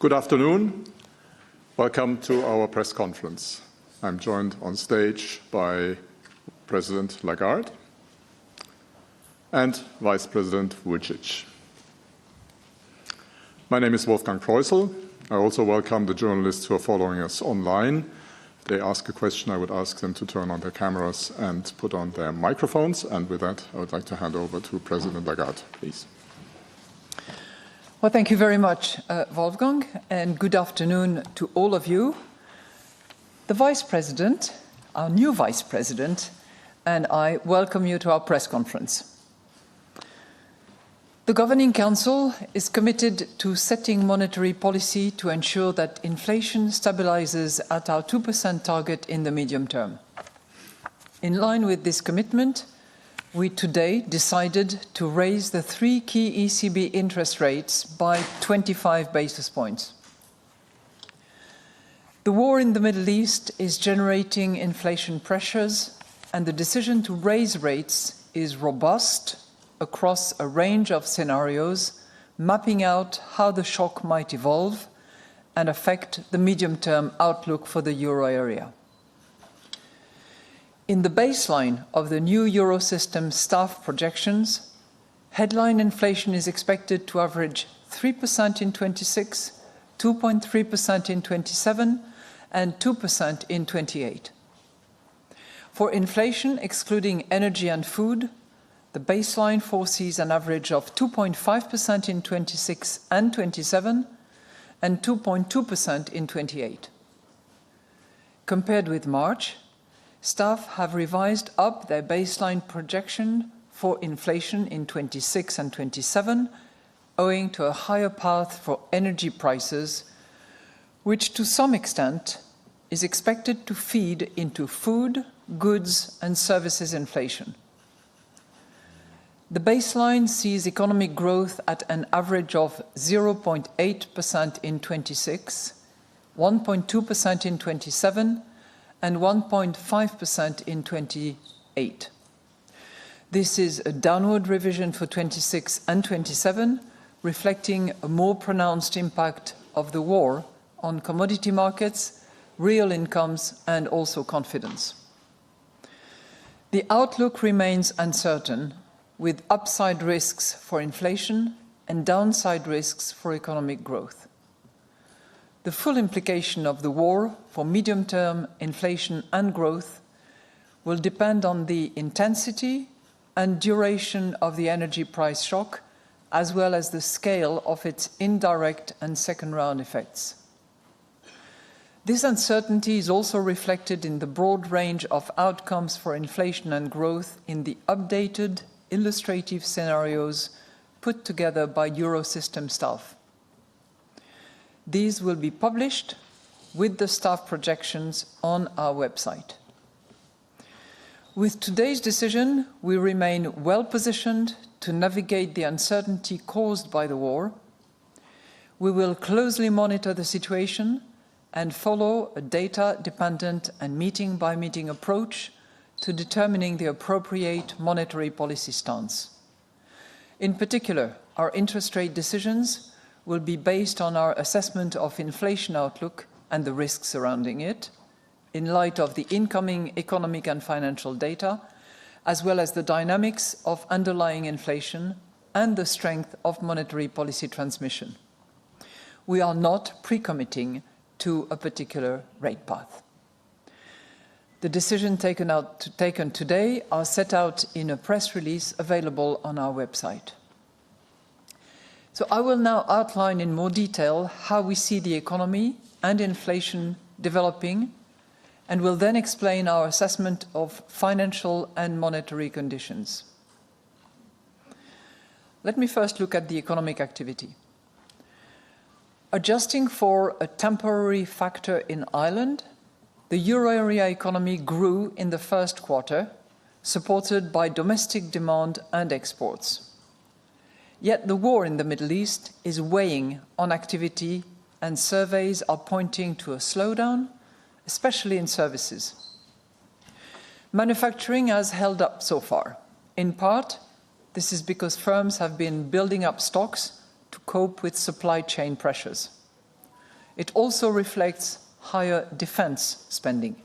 Good afternoon. Welcome to our press conference. I'm joined on stage by President Lagarde and Vice President Vucic. My name is Wolfgang Preußel. I also welcome the journalists who are following us online. If they ask a question, I would ask them to turn on their cameras and put on their microphones. And with that, I would like to hand over to President Lagarde, please. Well, thank you very much, Wolfgang, and good afternoon to all of you. The Vice President, our new Vice President, and I welcome you to our press conference. The Governing Council is committed to setting monetary policy to ensure that inflation stabilizes at our 2% target in the medium term. In line with this commitment, we today decided to raise the three key ECB interest rates by 25 basis points. The war in the Middle East is generating inflation pressures, and the decision to raise rates is robust across a range of scenarios, mapping out how the shock might evolve and affect the medium-term outlook for the euro area. In the baseline of the new Eurosystem staff projections, headline inflation is expected to average 3% in 26, 2.3% in 27, and 2% in 28. For inflation, excluding energy and food, the baseline foresees an average of 2.5% in 26 and 27, and 2.2% in 28. Compared with March, staff have revised up their baseline projection for inflation in 26 and 27, owing to a higher path for energy prices, which to some extent is expected to feed into food, goods and services inflation. The baseline sees economic growth at an average of 0.8% in 26, 1.2% in 27, and 1.5% in 28. This is a downward revision for 26 and 27, reflecting a more pronounced impact of the war on commodity markets, real incomes, and also confidence. The outlook remains uncertain, with upside risks for inflation and downside risks for economic growth. The full implication of the war for medium-term inflation and growth will depend on the intensity and duration of the energy price shock, as well as the scale of its indirect and second-round effects. This uncertainty is also reflected in the broad range of outcomes for inflation and growth in the updated illustrative scenarios put together by Eurosystem staff. These will be published with the staff projections on our website. With today's decision, we remain well positioned to navigate the uncertainty caused by the war. We will closely monitor the situation and follow a data-dependent and meeting-by-meeting approach to determining the appropriate monetary policy stance. In particular, our interest rate decisions will be based on our assessment of inflation outlook and the risks surrounding it, in light of the incoming economic and financial data, as well as the dynamics of underlying inflation and the strength of monetary policy transmission. We are not pre-committing to a particular rate path. The decisions taken today are set out in a press release available on our website. So I will now outline in more detail how we see the economy and inflation developing, and will then explain our assessment of financial and monetary conditions. Let me first look at the economic activity. Adjusting for a temporary factor in Ireland, the euro area economy grew in the first quarter, supported by domestic demand and exports. Yet the war in the Middle East is weighing on activity, and surveys are pointing to a slowdown, especially in services. Manufacturing has held up so far. In part, this is because firms have been building up stocks to cope with supply chain pressures. It also reflects higher defense spending.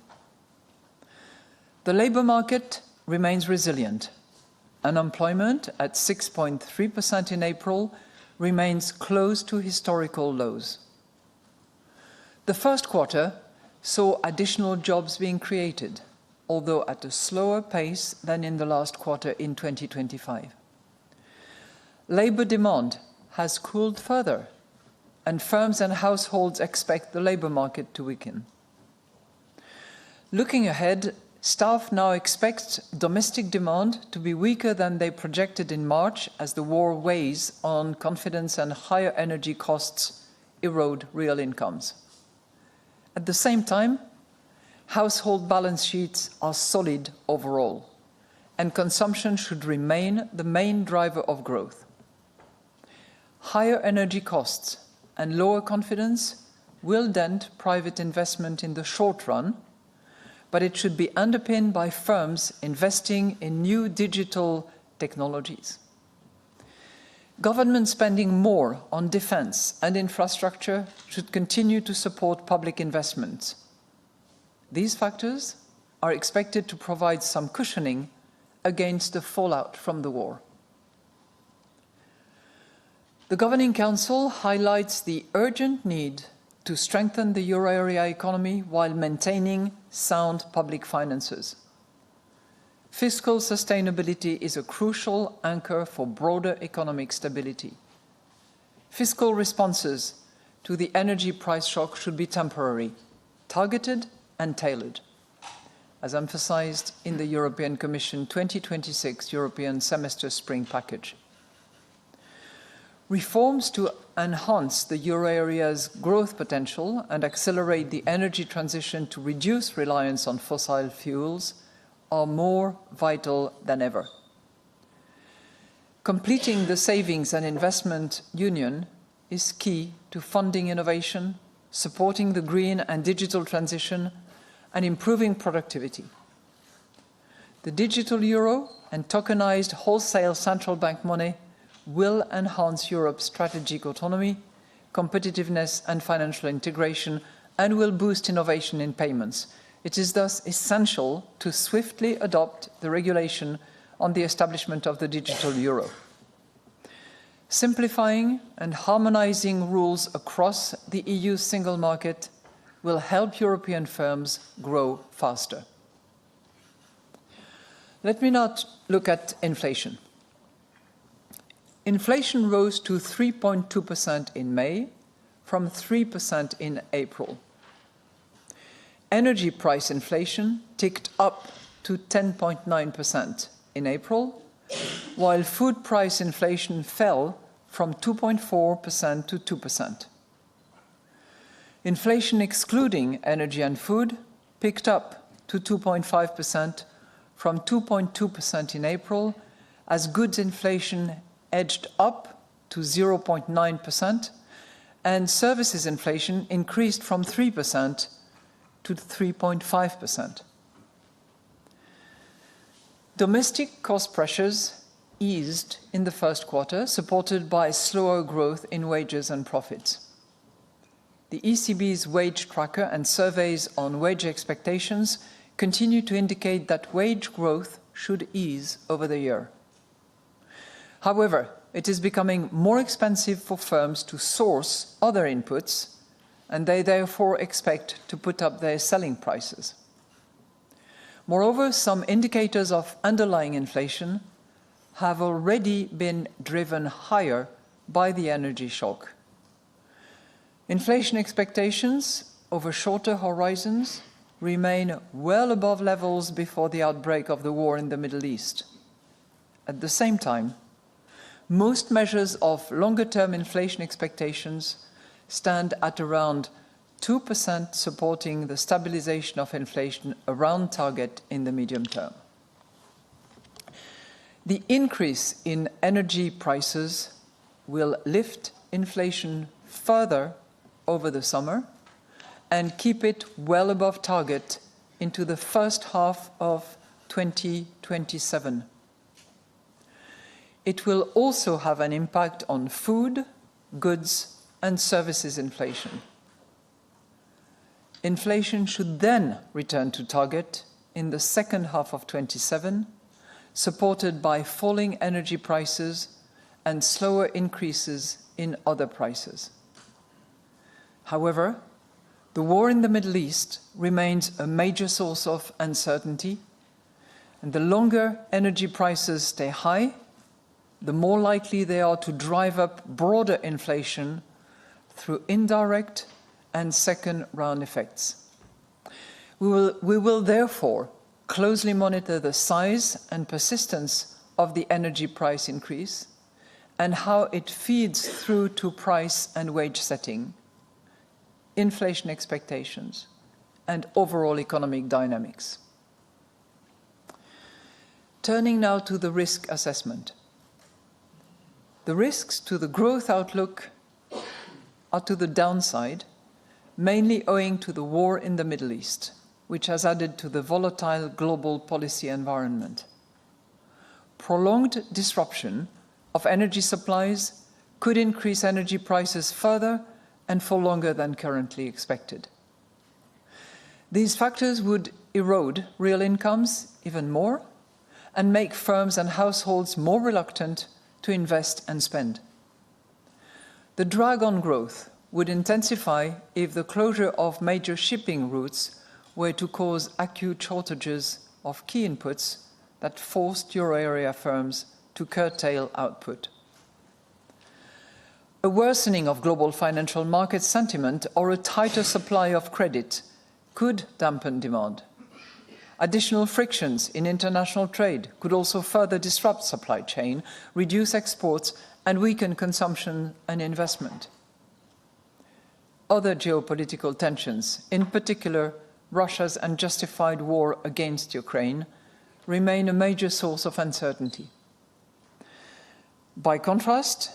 The labor market remains resilient. Unemployment at 6.3% in April remains close to historical lows. The first quarter saw additional jobs being created, although at a slower pace than in the last quarter in 2025. Labor demand has cooled further, and firms and households expect the labor market to weaken. Looking ahead, staff now expect domestic demand to be weaker than they projected in March as the war weighs on confidence and higher energy costs erode real incomes. At the same time, household balance sheets are solid overall, and consumption should remain the main driver of growth. Higher energy costs and lower confidence will dent private investment in the short run, but it should be underpinned by firms investing in new digital technologies. Government spending more on defense and infrastructure should continue to support public investments. These factors are expected to provide some cushioning against the fallout from the war. The Governing Council highlights the urgent need to strengthen the euro area economy while maintaining sound public finances. Fiscal sustainability is a crucial anchor for broader economic stability. Fiscal responses to the energy price shock should be temporary, targeted and tailored, as emphasized in the European Commission 2026 European Semester Spring Package. Reforms to enhance the euro area's growth potential and accelerate the energy transition to reduce reliance on fossil fuels are more vital than ever. Completing the savings and investment union is key to funding innovation, supporting the green and digital transition, and improving productivity. The digital euro and tokenized wholesale central bank money will enhance Europe's strategic autonomy, competitiveness and financial integration, and will boost innovation in payments. It is thus essential to swiftly adopt the regulation on the establishment of the digital euro. Simplifying and harmonizing rules across the EU single market will help European firms grow faster. Let me now look at inflation. Inflation rose to 3.2% in May, from 3% in April. Energy price inflation ticked up to 10.9% in April, while food price inflation fell from 2.4% to 2%. Inflation excluding energy and food picked up to 2.5% from 2.2% in April, as goods inflation edged up to 0.9%, and services inflation increased from 3% to 3.5%. Domestic cost pressures eased in the first quarter, supported by slower growth in wages and profits. The ECB's wage tracker and surveys on wage expectations continue to indicate that wage growth should ease over the year. However, it is becoming more expensive for firms to source other inputs, and they therefore expect to put up their selling prices. Moreover, some indicators of underlying inflation have already been driven higher by the energy shock. Inflation expectations over shorter horizons remain well above levels before the outbreak of the war in the Middle East. At the same time, most measures of longer-term inflation expectations stand at around 2%, supporting the stabilization of inflation around target in the medium term. The increase in energy prices will lift inflation further over the summer and keep it well above target into the first half of 2027. It will also have an impact on food, goods, and services inflation. Inflation should then return to target in the second half of 27, supported by falling energy prices and slower increases in other prices. However, the war in the Middle East remains a major source of uncertainty, and the longer energy prices stay high, the more likely they are to drive up broader inflation through indirect and second-round effects. We will therefore closely monitor the size and persistence of the energy price increase and how it feeds through to price and wage setting, inflation expectations, and overall economic dynamics. Turning now to the risk assessment. The risks to the growth outlook are to the downside, mainly owing to the war in the Middle East, which has added to the volatile global policy environment. Prolonged disruption of energy supplies could increase energy prices further and for longer than currently expected. These factors would erode real incomes even more and make firms and households more reluctant to invest and spend. The drag on growth would intensify if the closure of major shipping routes were to cause acute shortages of key inputs that forced euro area firms to curtail output. A worsening of global financial market sentiment or a tighter supply of credit could dampen demand. Additional frictions in international trade could also further disrupt supply chain, reduce exports, and weaken consumption and investment. Other geopolitical tensions, in particular Russia's unjustified war against Ukraine, remain a major source of uncertainty. By contrast,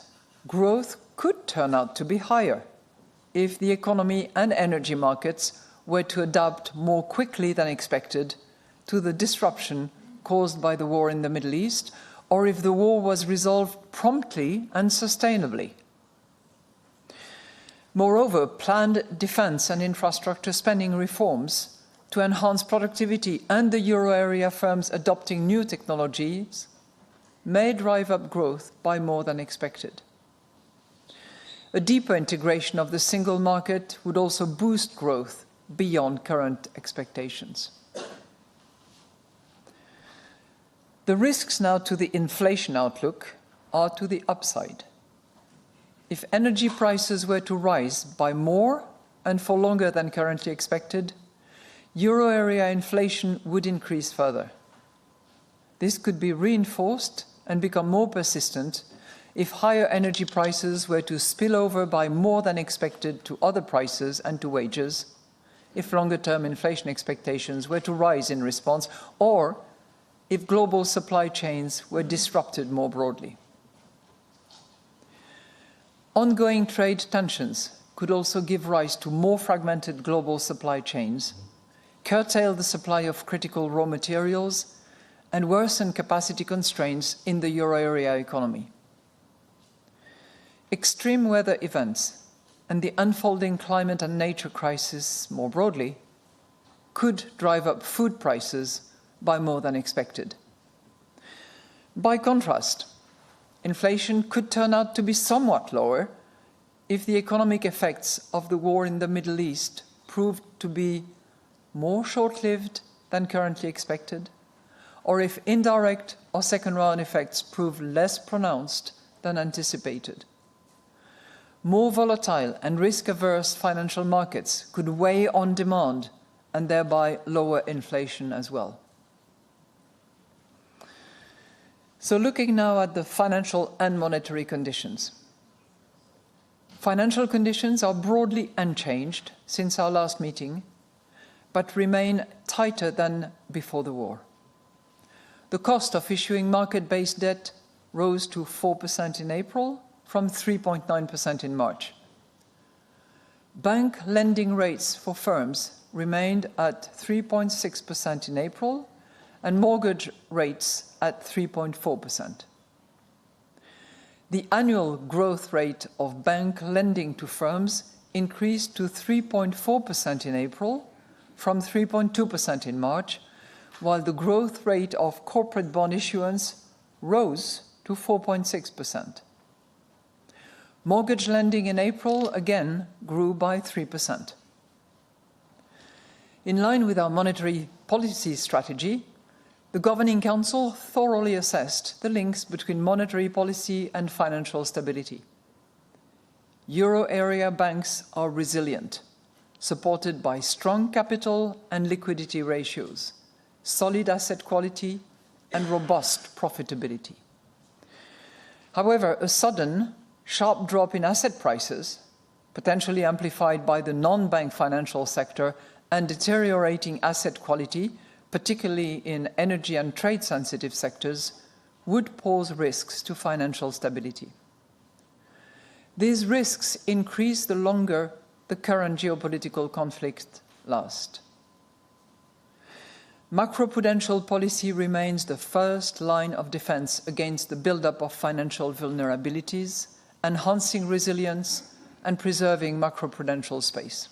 growth could turn out to be higher if the economy and energy markets were to adapt more quickly than expected to the disruption caused by the war in the Middle East, or if the war was resolved promptly and sustainably. Moreover, planned defense and infrastructure spending reforms to enhance productivity and the euro area firms adopting new technologies may drive up growth by more than expected. A deeper integration of the single market would also boost growth beyond current expectations. The risks now to the inflation outlook are to the upside. If energy prices were to rise by more and for longer than currently expected, euro area inflation would increase further. This could be reinforced and become more persistent if higher energy prices were to spill over by more than expected to other prices and to wages, if longer-term inflation expectations were to rise in response, or if global supply chains were disrupted more broadly. Ongoing trade tensions could also give rise to more fragmented global supply chains, curtail the supply of critical raw materials, and worsen capacity constraints in the euro area economy. Extreme weather events and the unfolding climate and nature crisis more broadly could drive up food prices by more than expected. By contrast, inflation could turn out to be somewhat lower if the economic effects of the war in the Middle East proved to be more short-lived than currently expected, or if indirect or second-round effects prove less pronounced than anticipated. More volatile and risk-averse financial markets could weigh on demand and thereby lower inflation as well. So looking now at the financial and monetary conditions. Financial conditions are broadly unchanged since our last meeting, but remain tighter than before the war. The cost of issuing market-based debt rose to 4% in April from 3.9% in March. Bank lending rates for firms remained at 3.6% in April and mortgage rates at 3.4%. The annual growth rate of bank lending to firms increased to 3.4% in April from 3.2% in March, while the growth rate of corporate bond issuance rose to 4.6%. Mortgage lending in April again grew by 3%. In line with our monetary policy strategy, the Governing Council thoroughly assessed the links between monetary policy and financial stability. Euro area banks are resilient, supported by strong capital and liquidity ratios, solid asset quality, and robust profitability. However, a sudden, sharp drop in asset prices, potentially amplified by the non-bank financial sector and deteriorating asset quality, particularly in energy and trade-sensitive sectors, would pose risks to financial stability. These risks increase the longer the current geopolitical conflict lasts. Macroprudential policy remains the first line of defense against the buildup of financial vulnerabilities, enhancing resilience and preserving macroprudential space.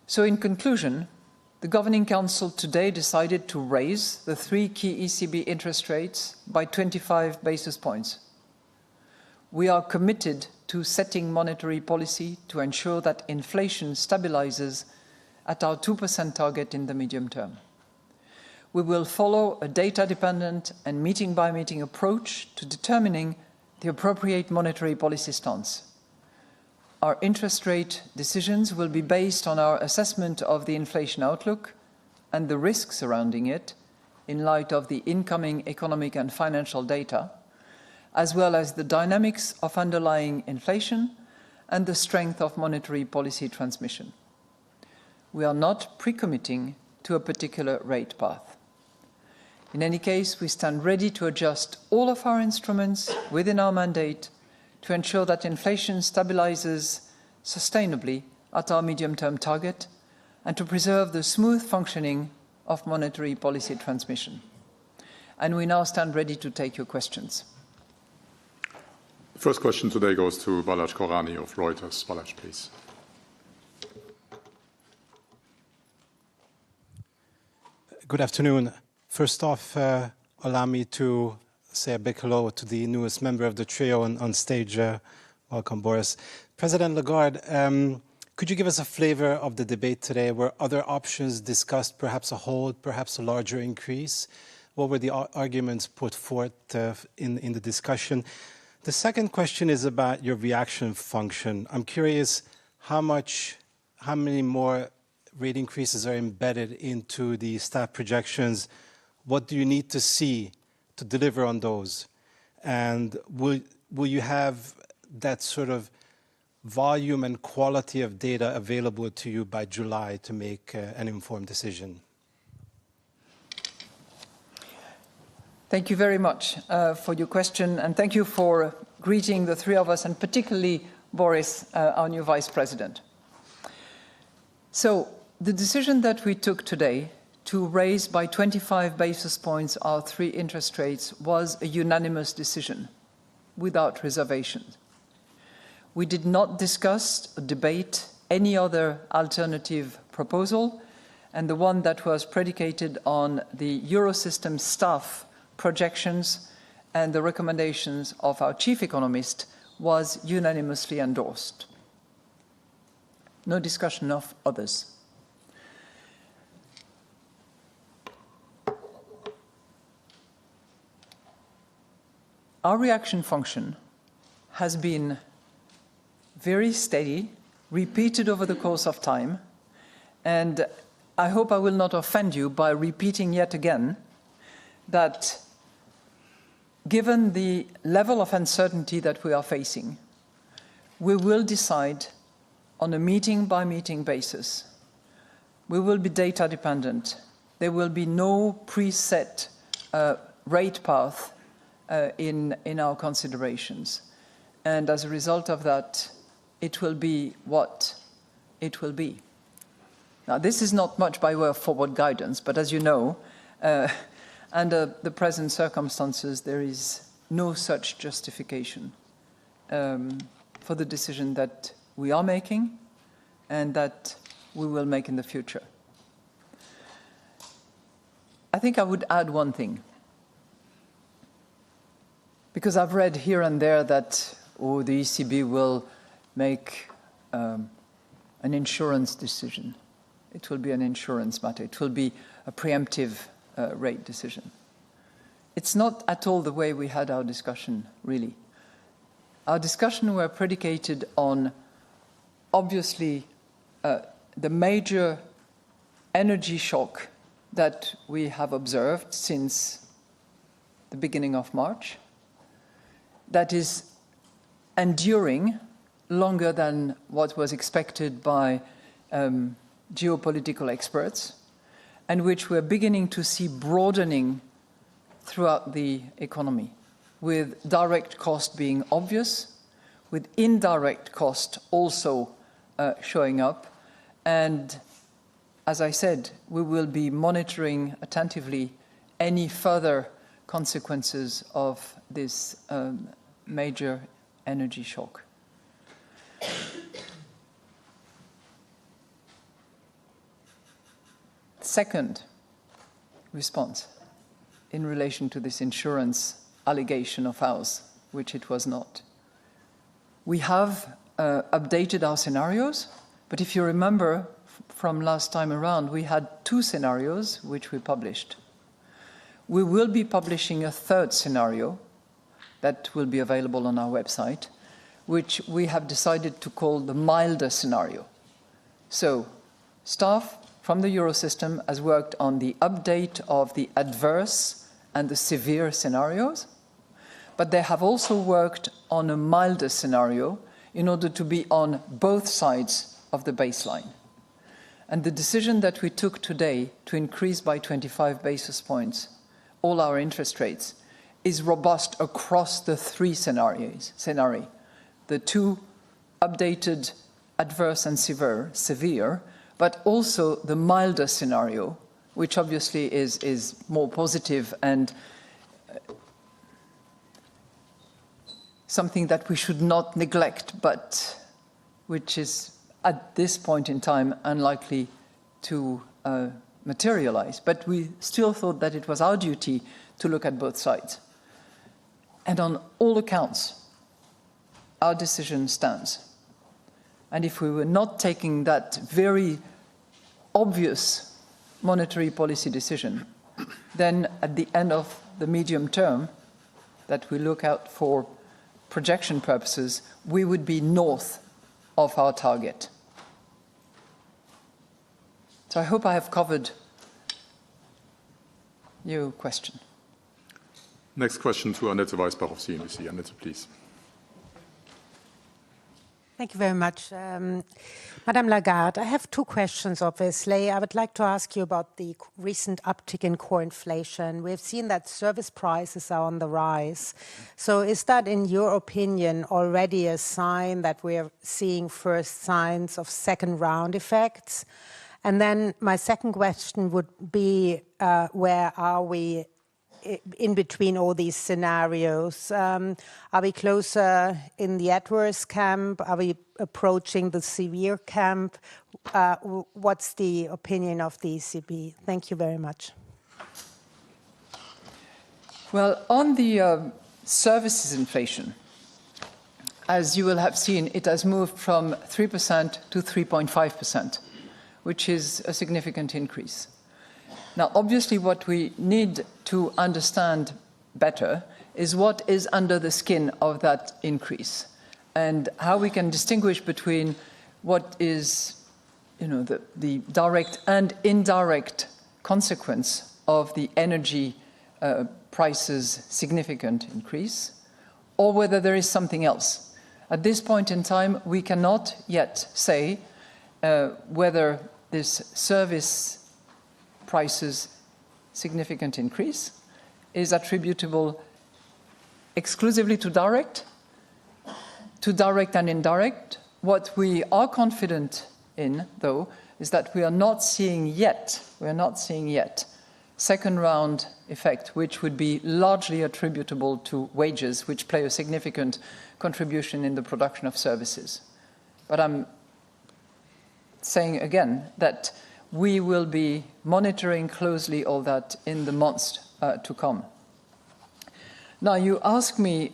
So in conclusion, the Governing Council today decided to raise the three key ECB interest rates by 25 basis points. We are committed to setting monetary policy to ensure that inflation stabilizes at our 2% target in the medium term. We will follow a data-dependent and meeting-by-meeting approach to determining the appropriate monetary policy stance. Our interest rate decisions will be based on our assessment of the inflation outlook and the risks surrounding it in light of the incoming economic and financial data, as well as the dynamics of underlying inflation and the strength of monetary policy transmission. We are not pre-committing to a particular rate path. In any case, we stand ready to adjust all of our instruments within our mandate to ensure that inflation stabilizes sustainably at our medium-term target and to preserve the smooth functioning of monetary policy transmission. And we now stand ready to take your questions. The first question today goes to Balazs Korani of Reuters. Balazs, please. Good afternoon. First off, allow me to say a big hello to the newest member of the trio on stage. Welcome, Boris. President Lagarde, could you give us a flavor of the debate today? Were other options discussed, perhaps a hold, perhaps a larger increase? What were the arguments put forth in the discussion? The second question is about your reaction function. I'm curious how many more rate increases are embedded into the staff projections. What do you need to see to deliver on those? And will you have that sort of volume and quality of data available to you by July to make an informed decision? Thank you very much for your question, and thank you for greeting the three of us, and particularly Boris, our new Vice President. So the decision that we took today to raise by 25 basis points our three interest rates was a unanimous decision, without reservations. We did not discuss or debate any other alternative proposal, and the one that was predicated on the Eurosystem staff projections and the recommendations of our chief economist was unanimously endorsed. No discussion of others. Our reaction function has been very steady, repeated over the course of time, and I hope I will not offend you by repeating yet again that given the level of uncertainty that we are facing, we will decide on a meeting-by-meeting basis. We will be data-dependent. There will be no preset rate path in our considerations. And as a result of that, it will be what it will be. Now, this is not much by way of forward guidance, but as you know, under the present circumstances, there is no such justification for the decision that we are making and that we will make in the future. I think I would add one thing, because I've read here and there that the ECB will make an insurance decision. It will be an insurance matter. It will be a preemptive rate decision. It's not at all the way we had our discussion, really. Our discussion were predicated on, obviously, the major energy shock that we have observed since the beginning of March, that is enduring longer than what was expected by geopolitical experts, and which we're beginning to see broadening throughout the economy, with direct cost being obvious, with indirect cost also showing up. And as I said, we will be monitoring attentively any further consequences of this major energy shock. Second response in relation to this insurance allegation of ours, which it was not. We have updated our scenarios, but if you remember from last time around, we had 2 scenarios which we published. We will be publishing a 3rd scenario that will be available on our website, which we have decided to call the milder scenario. So, staff from the Eurosystem has worked on the update of the adverse and the severe scenarios, but they have also worked on a milder scenario in order to be on both sides of the baseline. And the decision that we took today to increase by 25 basis points all our interest rates is robust across the 3 scenarios. The 2 updated adverse and severe, but also the milder scenario, which obviously is more positive and something that we should not neglect, but which is at this point in time unlikely to materialize. But we still thought that it was our duty to look at both sides. And on all accounts, our decision stands. And if we were not taking that very obvious monetary policy decision, then at the end of the medium term that we look out for projection purposes, we would be north of our target. So I hope I have covered your question. Next question to Annette Weisbach of CNBC. Annette, please. Thank you very much. Madame Lagarde, I have 2 questions, obviously. I would like to ask you about the recent uptick in core inflation. We've seen that service prices are on the rise. So is that, in your opinion, already a sign that we're seeing first signs of second-round effects? And then my second question would be, where are we in between all these scenarios? Are we closer in the adverse camp? Are we approaching the severe camp? What's the opinion of the ECB? Thank you very much. Well, on the services inflation, as you will have seen, it has moved from 3% to 3.5%, which is a significant increase. Now, obviously, what we need to understand better is what is under the skin of that increase and how we can distinguish between what is, the direct and indirect consequence of the energy prices' significant increase, or whether there is something else. At this point in time, we cannot yet say whether this service prices' significant increase is attributable exclusively to direct and indirect. What we are confident in, though, is that we are not seeing yet second round effect, which would be largely attributable to wages, which play a significant contribution in the production of services. But I'm saying again that we will be monitoring closely all that in the months to come. Now, you ask me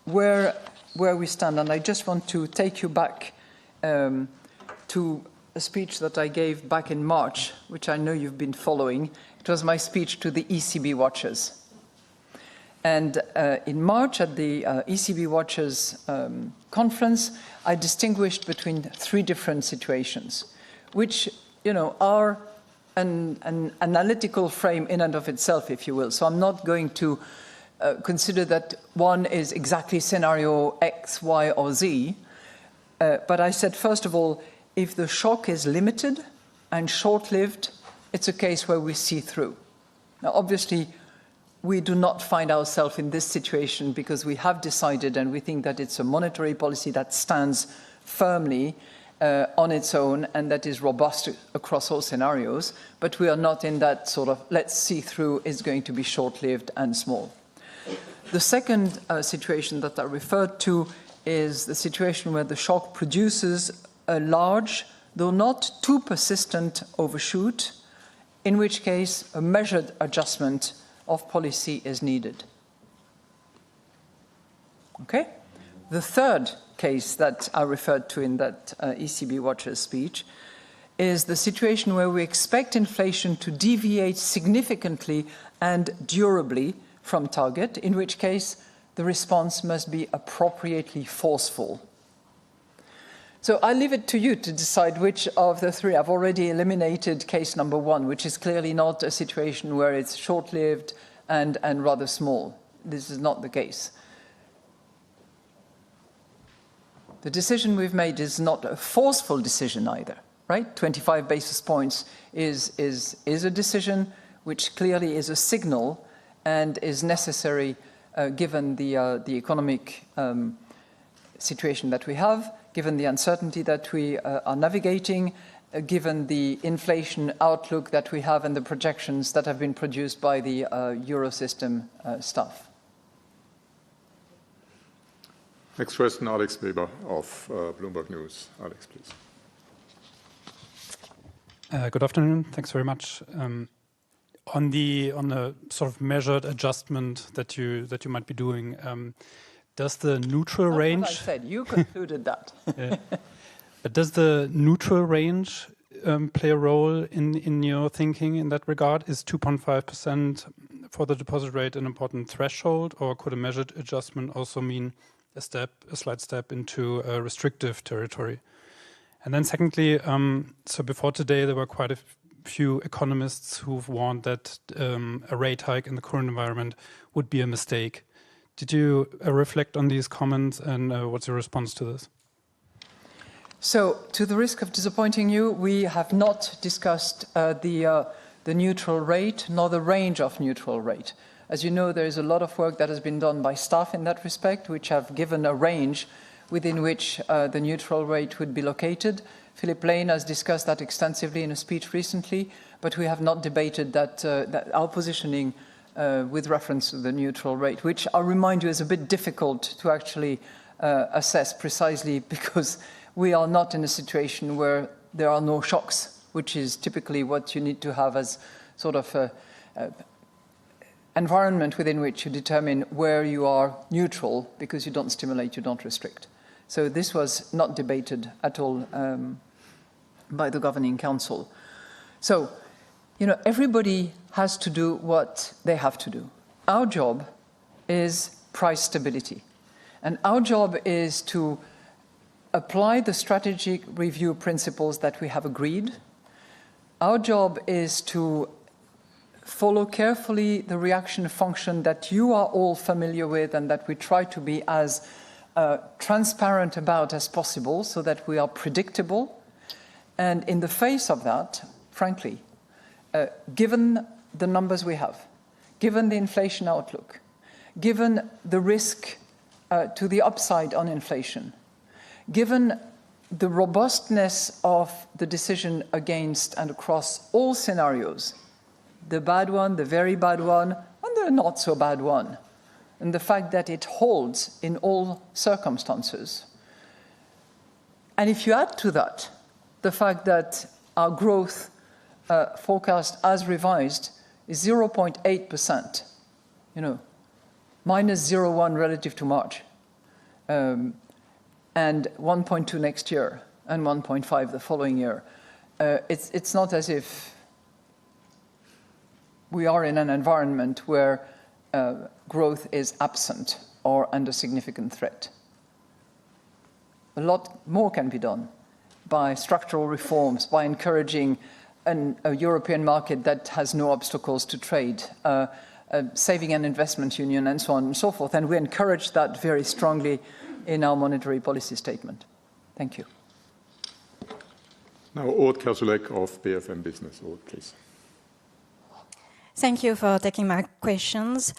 where we stand, and I just want to take you back to a speech that I gave back in March, which I know you've been following. It was my speech to the ECB watchers. And in March at the ECB watchers conference, I distinguished between three different situations, which, are an analytical frame in and of itself, if you will. So I'm not going to consider that one is exactly scenario X, Y, or Z. But I said, first of all, if the shock is limited and short-lived, it's a case where we see through. Now, obviously, we do not find ourselves in this situation because we have decided, and we think that it's a monetary policy that stands firmly on its own and that is robust across all scenarios, but we are not in that sort of let's see through, is going to be short-lived and small. The second situation that I referred to is the situation where the shock produces a large, though not too persistent, overshoot, in which case a measured adjustment of policy is needed. Okay? The third case that I referred to in that ECB watchers speech is the situation where we expect inflation to deviate significantly and durably from target, in which case the response must be appropriately forceful. So I leave it to you to decide which of the three. I've already eliminated case number one, which is clearly not a situation where it's short-lived and rather small. This is not the case. The decision we've made is not a forceful decision either, right? 25 basis points is a decision which clearly is a signal and is necessary given the economic situation that we have, given the uncertainty that we are navigating, given the inflation outlook that we have and the projections that have been produced by the Eurosystem staff. Next question, Alex Weber of Bloomberg News. Alex, please. Good afternoon. Thanks very much. On the sort of measured adjustment that you might be doing, does the neutral range? What I said, you concluded that. Yeah. But does the neutral range play a role in your thinking in that regard? Is 2.5% for the deposit rate an important threshold, or could a measured adjustment also mean a slight step into restrictive territory? And then secondly, so before today, there were quite a few economists who've warned that a rate hike in the current environment would be a mistake. Did you reflect on these comments, and what's your response to this? So, to the risk of disappointing you, we have not discussed the neutral rate nor the range of neutral rate. As you know, there is a lot of work that has been done by staff in that respect, which have given a range within which the neutral rate would be located. Philip Lane has discussed that extensively in a speech recently, but we have not debated that our positioning with reference to the neutral rate, which I'll remind you is a bit difficult to actually assess precisely because we are not in a situation where there are no shocks, which is typically what you need to have as sort of a environment within which you determine where you are neutral because you don't stimulate, you don't restrict. So this was not debated at all by the Governing Council. So, everybody has to do what they have to do. Our job is price stability. And our job is to apply the strategic review principles that we have agreed. Our job is to follow carefully the reaction function that you are all familiar with and that we try to be as transparent about as possible so that we are predictable. And in the face of that, frankly, given the numbers we have, given the inflation outlook, given the risk to the upside on inflation, given the robustness of the decision against and across all scenarios, the bad one, the very bad one, and the not so bad one, and the fact that it holds in all circumstances, And if you add to that the fact that our growth forecast as revised is 0.8%, minus 0.1 relative to March, and 1.2 next year, and 1.5 the following year. It's not as if we are in an environment where growth is absent or under significant threat. A lot more can be done by structural reforms, by encouraging a European market that has no obstacles to trade, a saving and investment union, and so on and so forth. And we encourage that very strongly in our monetary policy statement. Thank you. Now, Aude Kersulek of BFM Business. Aude, please. Thank you for taking my questions.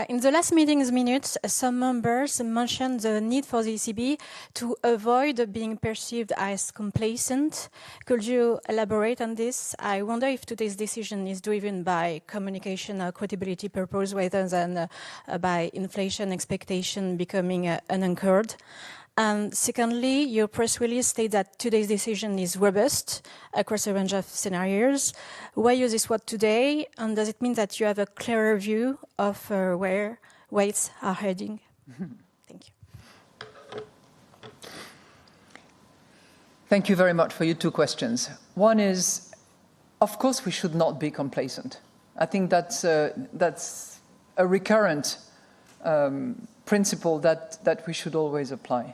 In the last meeting's minutes, some members mentioned the need for the ECB to avoid being perceived as complacent. Could you elaborate on this? I wonder if today's decision is driven by communication or credibility purpose rather than by inflation expectation becoming unanchored. And secondly, your press release states that today's decision is robust across a range of scenarios. Why use this word today? And does it mean that you have a clearer view of where rates are heading? Thank you. Thank you very much for your two questions. One is, of course, we should not be complacent. I think that's a recurrent principle that we should always apply.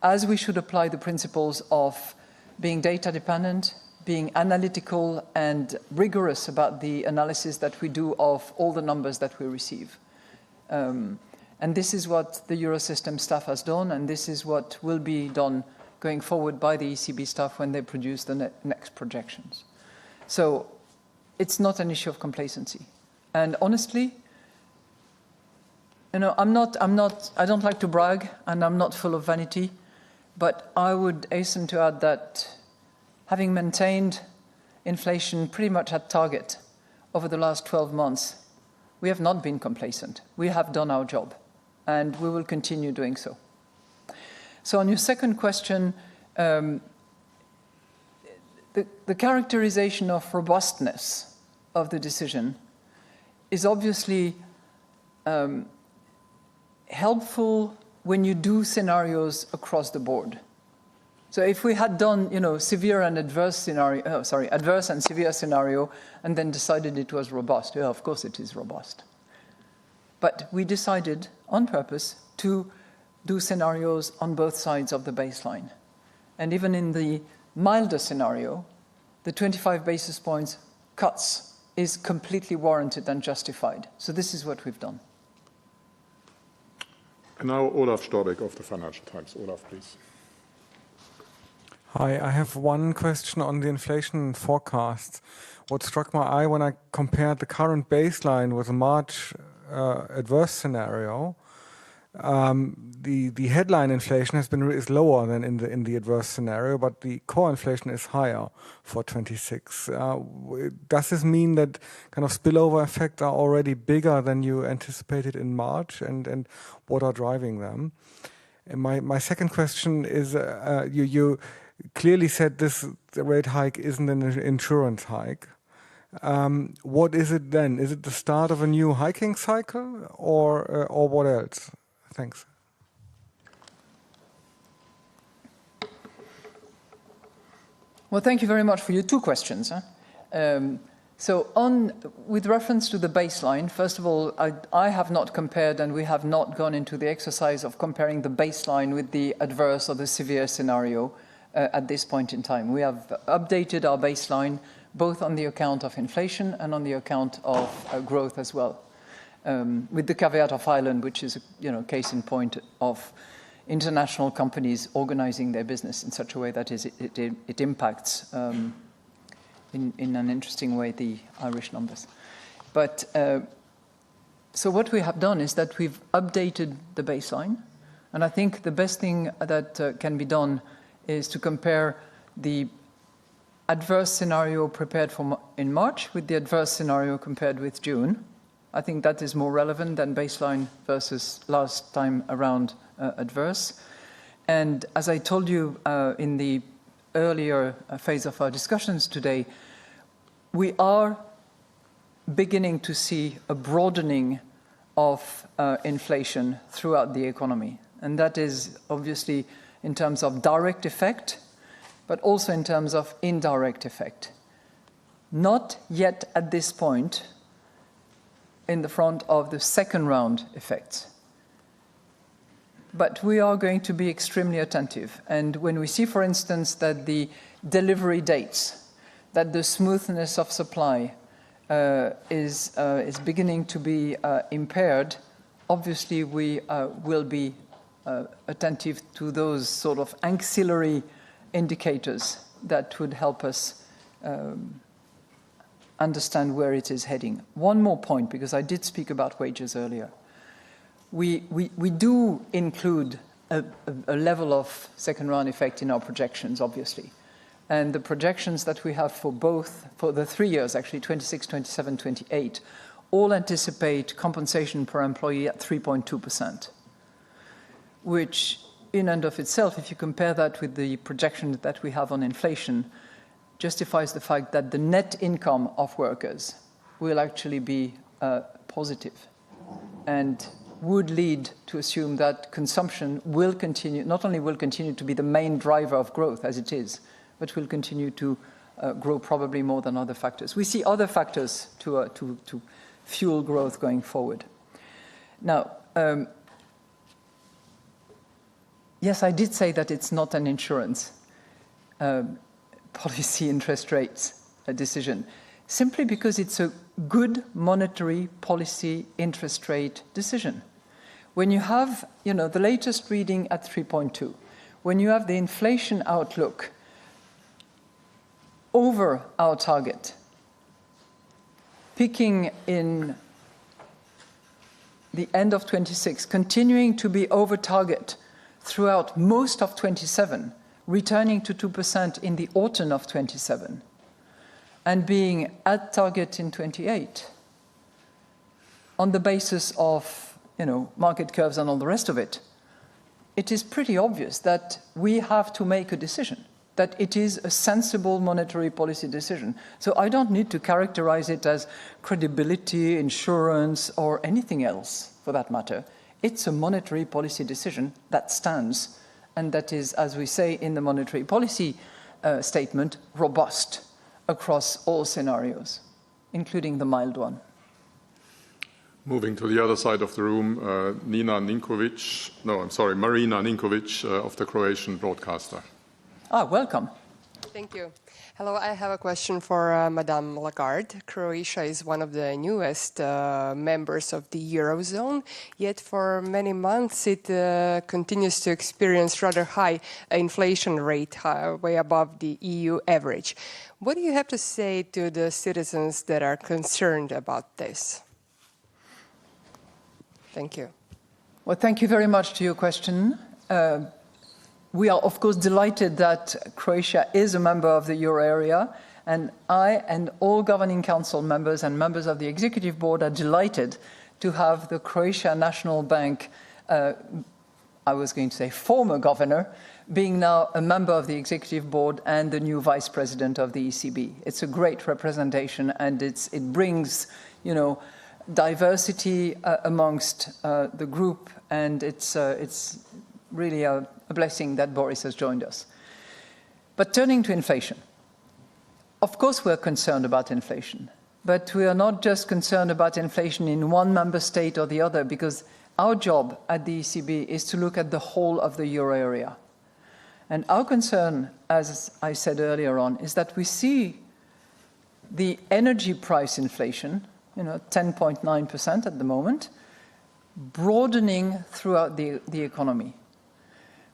As we should apply the principles of being data dependent, being analytical and rigorous about the analysis that we do of all the numbers that we receive. And this is what the Eurosystem staff has done, and this is what will be done going forward by the ECB staff when they produce the next projections. So it's not an issue of complacency. And honestly, I don't like to brag, and I'm not full of vanity, but I would hasten to add that having maintained inflation pretty much at target over the last 12 months, we have not been complacent. We have done our job, and we will continue doing so. So on your second question, the characterization of robustness of the decision is obviously helpful when you do scenarios across the board. So if we had done, severe and adverse scenario, adverse and severe scenario, and then decided it was robust, yeah, of course it is robust. But we decided on purpose to do scenarios on both sides of the baseline. And even in the milder scenario, the 25 basis points cuts is completely warranted and justified. So this is what we've done. And now Olaf Storbeck of the Financial Times. Olaf, please. Hi, I have one question on the inflation forecast. What struck my eye when I compared the current baseline with the March adverse scenario, the headline inflation is lower than in the adverse scenario, but the core inflation is higher for 26. Does this mean that kind of spillover effects are already bigger than you anticipated in March, and what are driving them? And my second question is, you clearly said the rate hike isn't an insurance hike. What is it then? Is it the start of a new hiking cycle, or what else? Thanks. Well, thank you very much for your two questions. So with reference to the baseline, first of all, I have not compared, and we have not gone into the exercise of comparing the baseline with the adverse or the severe scenario at this point in time. We have updated our baseline both on the account of inflation and on the account of growth as well. With the caveat of Ireland, which is a case in point of international companies organizing their business in such a way that it impacts in an interesting way the Irish numbers. But so what we have done is that we've updated the baseline, and I think the best thing that can be done is to compare the adverse scenario prepared in March with the adverse scenario compared with June. I think that is more relevant than baseline versus last time around adverse. And as I told you in the earlier phase of our discussions today, we are beginning to see a broadening of inflation throughout the economy. And that is obviously in terms of direct effect, but also in terms of indirect effect. Not yet at this point in the front of the second round effects. But we are going to be extremely attentive. And when we see, for instance, that the delivery dates, that the smoothness of supply is beginning to be impaired, obviously we will be attentive to those sort of ancillary indicators that would help us understand where it is heading. One more point, because I did speak about wages earlier. We do include a level of second round effect in our projections, obviously. And the projections that we have for the 3 years, actually 26, 27, 28, all anticipate compensation per employee at 3.2%, which in and of itself, if you compare that with the projection that we have on inflation, justifies the fact that the net income of workers will actually be positive and would lead to assume that consumption will continue, not only will continue to be the main driver of growth as it is, but will continue to grow probably more than other factors. We see other factors to fuel growth going forward. Now, yes, I did say that it's not an insurance policy interest rates decision, simply because it's a good monetary policy interest rate decision. When you have, the latest reading at 3.2, when you have the inflation outlook over our target, peaking in the end of 26, continuing to be over target throughout most of 27, returning to 2% in the autumn of 27, and being at target in 28, on the basis of market curves and all the rest of it, it is pretty obvious that we have to make a decision, that it is a sensible monetary policy decision. So I don't need to characterize it as credibility, insurance, or anything else, for that matter. It's a monetary policy decision that stands, and that is, as we say in the monetary policy statement, robust across all scenarios, including the mild one. Moving to the other side of the room, Marina Ninkovic of the Croatian broadcaster. Welcome. Thank you. Hello, I have a question for Madame Lagarde. Croatia is one of the newest members of the Eurozone, yet for many months it continues to experience rather high inflation rate, way above the EU average. What do you have to say to the citizens that are concerned about this? Thank you. Well, thank you very much to your question. We are, of course, delighted that Croatia is a member of the euro area, and I and all governing council members and members of the executive board are delighted to have the Croatia National Bank, I was going to say former governor, being now a member of the executive board and the new vice president of the ECB. It's a great representation, and it brings, diversity amongst the group, and it's really a blessing that Boris has joined us. But turning to inflation, of course we're concerned about inflation, but we are not just concerned about inflation in one member state or the other, because our job at the ECB is to look at the whole of the euro area. And our concern, as I said earlier on, is that we see the energy price inflation, 10.9% at the moment, broadening throughout the economy,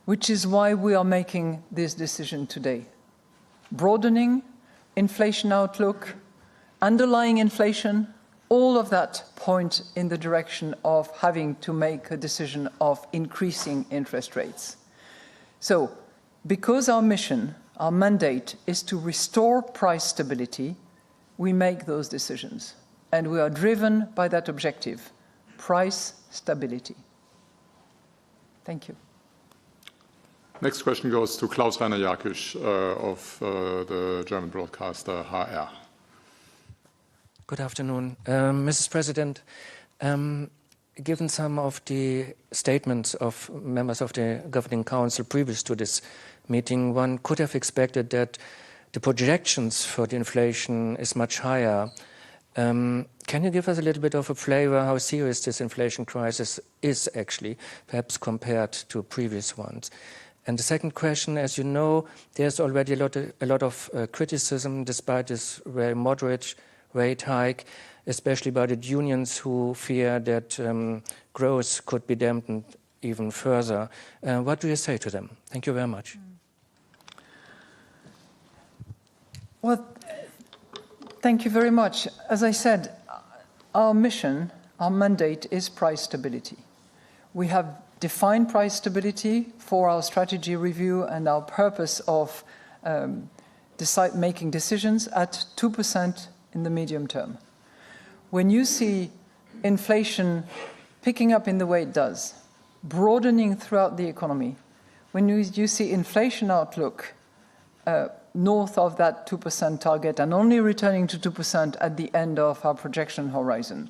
which is why we are making this decision today. Broadening, inflation outlook, underlying inflation, all of that point in the direction of having to make a decision of increasing interest rates. So, because our mission, our mandate, is to restore price stability, we make those decisions. And we are driven by that objective, price stability. Thank you. Next question goes to Klaus-Rainer Jakisch of the German broadcaster HR. Good afternoon. Mrs. President, given some of the statements of members of the Governing Council previous to this meeting, one could have expected that the projections for the inflation is much higher. Can you give us a little bit of a flavor how serious this inflation crisis is actually, perhaps compared to previous ones? And the second question, as you know, there's already a lot of criticism despite this very moderate rate hike, especially by the unions who fear that growth could be dampened even further. What do you say to them? Thank you very much. Well, thank you very much. As I said, our mission, our mandate is price stability. We have defined price stability for our strategy review and our purpose of making decisions at 2% in the medium term. When you see inflation picking up in the way it does, broadening throughout the economy, when you see inflation outlook north of that 2% target and only returning to 2% at the end of our projection horizon,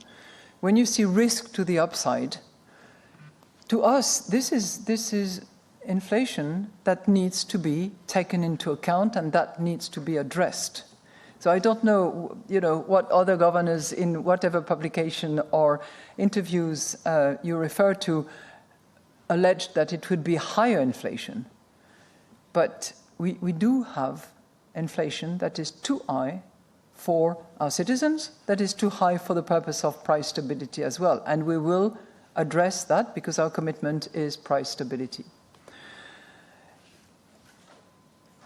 when you see risk to the upside, to us, this is inflation that needs to be taken into account and that needs to be addressed. So I don't know, what other governors in whatever publication or interviews you refer to alleged that it would be higher inflation. But we do have inflation that is too high for our citizens, that is too high for the purpose of price stability as well. And we will address that because our commitment is price stability.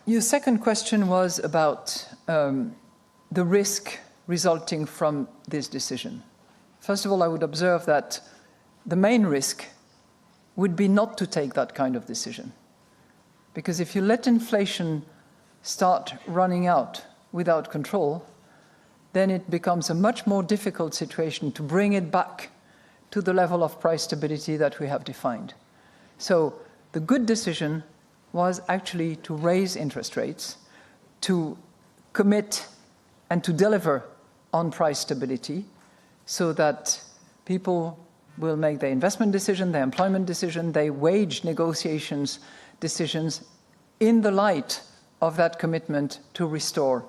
Your second question was about the risk resulting from this decision. First of all, I would observe that the main risk would be not to take that kind of decision. Because if you let inflation start running out without control, then it becomes a much more difficult situation to bring it back to the level of price stability that we have defined. So the good decision was actually to raise interest rates, to commit and to deliver on price stability so that people will make their investment decision, their employment decision, their wage negotiations decisions in the light of that commitment to restore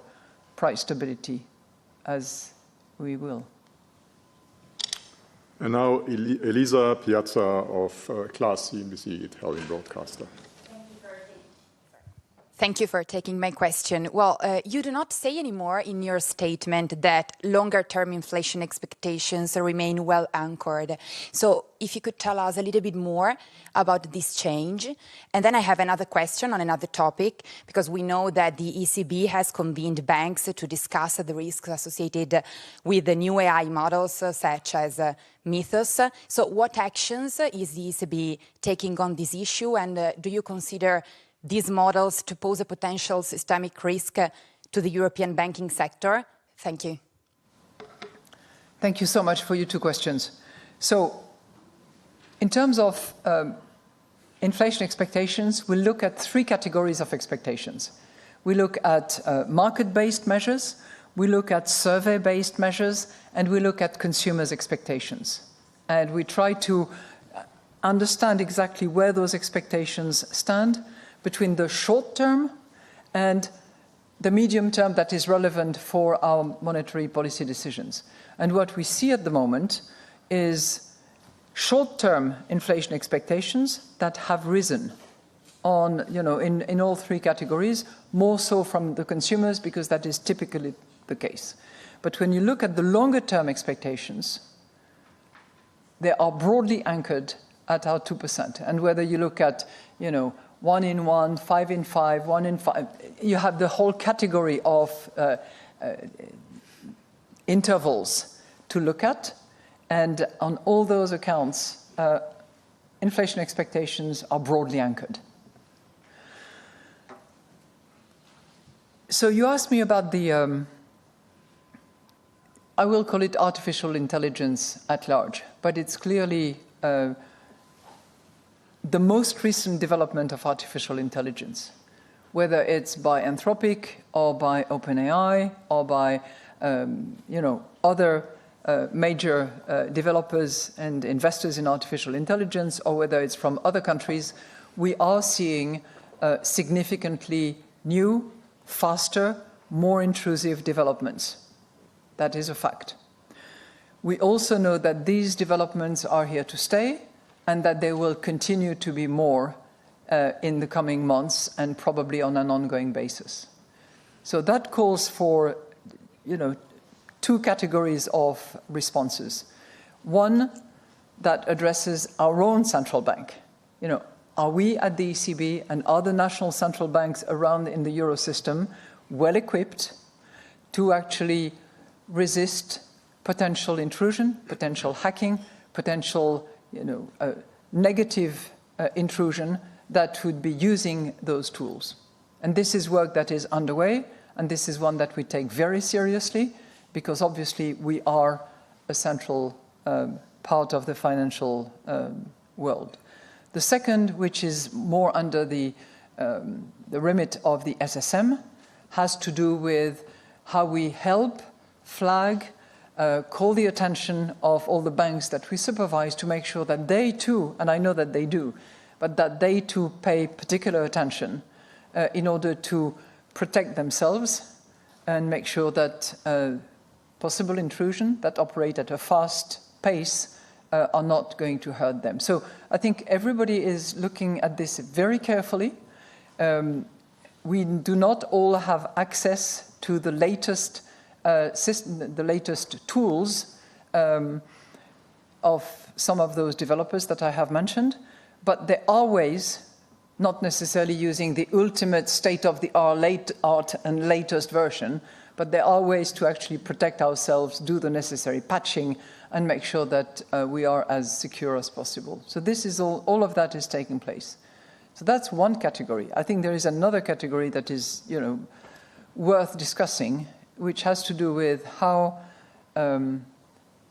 price stability as we will. And now Elisa Piazza of Class CNBC Italian broadcaster. Thank you for taking my question. Well, you do not say anymore in your statement that longer-term inflation expectations remain well anchored. So if you could tell us a little bit more about this change. And then I have another question on another topic, because we know that the ECB has convened banks to discuss the risks associated with the new AI models, such as Mythos. So what actions is the ECB taking on this issue, and do you consider these models to pose a potential systemic risk to the European banking sector? Thank you. Thank you so much for your two questions. So, in terms of inflation expectations, we'll look at three categories of expectations. We look at market-based measures, we look at survey-based measures, and we look at consumers' expectations. And we try to understand exactly where those expectations stand between the short term and the medium term that is relevant for our monetary policy decisions. And what we see at the moment is short-term inflation expectations that have risen on, in all three categories, more so from the consumers because that is typically the case. But when you look at the longer-term expectations, they are broadly anchored at our 2%. And whether you look at, 1 in 1, 5 in 5, 1 in 5. You have the whole category of intervals to look at. And on all those accounts, inflation expectations are broadly anchored. So you asked me about the, I will call it artificial intelligence at large, but it's clearly the most recent development of artificial intelligence, whether it's by Anthropic or by OpenAI or by other major developers and investors in artificial intelligence, or whether it's from other countries, we are seeing significantly new, faster, more intrusive developments. That is a fact. We also know that these developments are here to stay and that there will continue to be more in the coming months and probably on an ongoing basis. So that calls for, two categories of responses. One that addresses our own central bank. Are we at the ECB and other national central banks around in the Euro system well equipped to actually resist potential intrusion, potential hacking, potential negative intrusion that would be using those tools? And this is work that is underway, and this is one that we take very seriously, because obviously we are a central part of the financial world. The second, which is more under the remit of the SSM, has to do with how we help, flag, call the attention of all the banks that we supervise to make sure that they too, and I know that they do, but that they too pay particular attention in order to protect themselves and make sure that possible intrusion that operate at a fast pace are not going to hurt them. So I think everybody is looking at this very carefully. We do not all have access to the latest system, the latest tools of some of those developers that I have mentioned, but there are ways, not necessarily using the ultimate state-of-the-art and latest version, but there are ways to actually protect ourselves, do the necessary patching, and make sure that we are as secure as possible. So this is all of that is taking place. So that's one category. I think there is another category that is, worth discussing, which has to do with how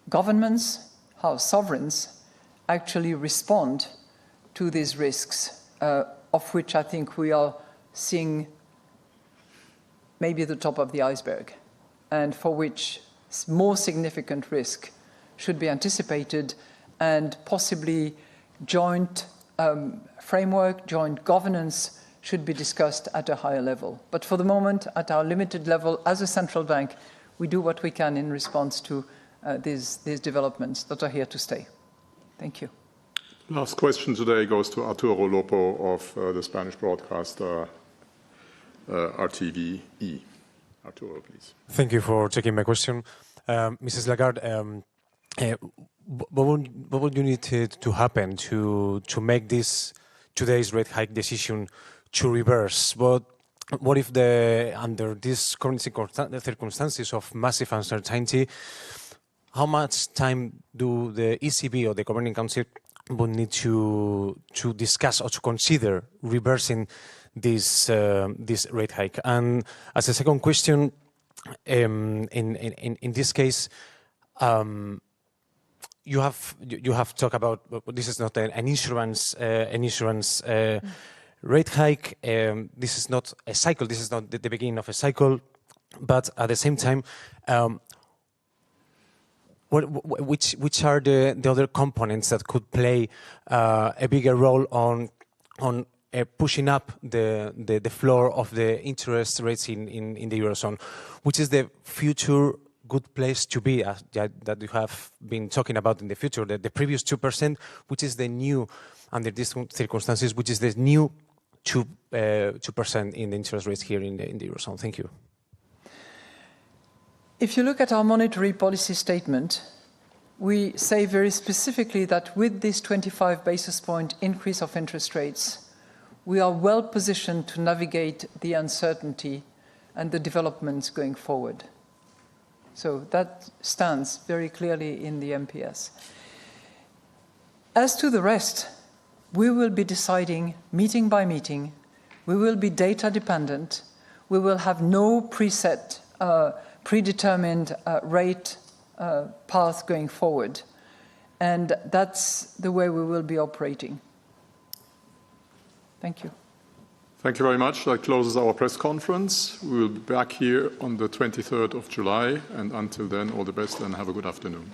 governments, how sovereigns actually respond to these risks, of which I think we are seeing maybe the top of the iceberg, and for which more significant risk should be anticipated, and possibly joint framework, joint governance should be discussed at a higher level. But for the moment, at our limited level, as a central bank, we do what we can in response to these developments that are here to stay. Thank you. Last question today goes to Arturo Lopo of the Spanish broadcaster RTVE. Arturo, please. Thank you for taking my question. Mrs. Lagarde, what would you need to happen to make today's rate hike decision to reverse? What if under these current circumstances of massive uncertainty, how much time do the ECB or the Governing Council would need to discuss or to consider reversing this rate hike? And as a second question, in this case, you have talked about this is not an insurance rate hike. This is not a cycle. This is not the beginning of a cycle. But at the same time, which are the other components that could play a bigger role on pushing up the floor of the interest rates in the Eurozone? Which is the future good place to be that you have been talking about in the future? The previous 2%, which is the new, under these circumstances, which is the new 2% in the interest rates here in the Eurozone? Thank you. If you look at our monetary policy statement, we say very specifically that with this 25 basis point increase of interest rates, we are well positioned to navigate the uncertainty and the developments going forward. So that stands very clearly in the MPS. As to the rest, we will be deciding meeting by meeting. We will be data dependent. We will have no preset predetermined rate path going forward. And that's the way we will be operating. Thank you. Thank you very much. That closes our press conference. We will be back here on the 23rd of July, and until then, all the best and have a good afternoon.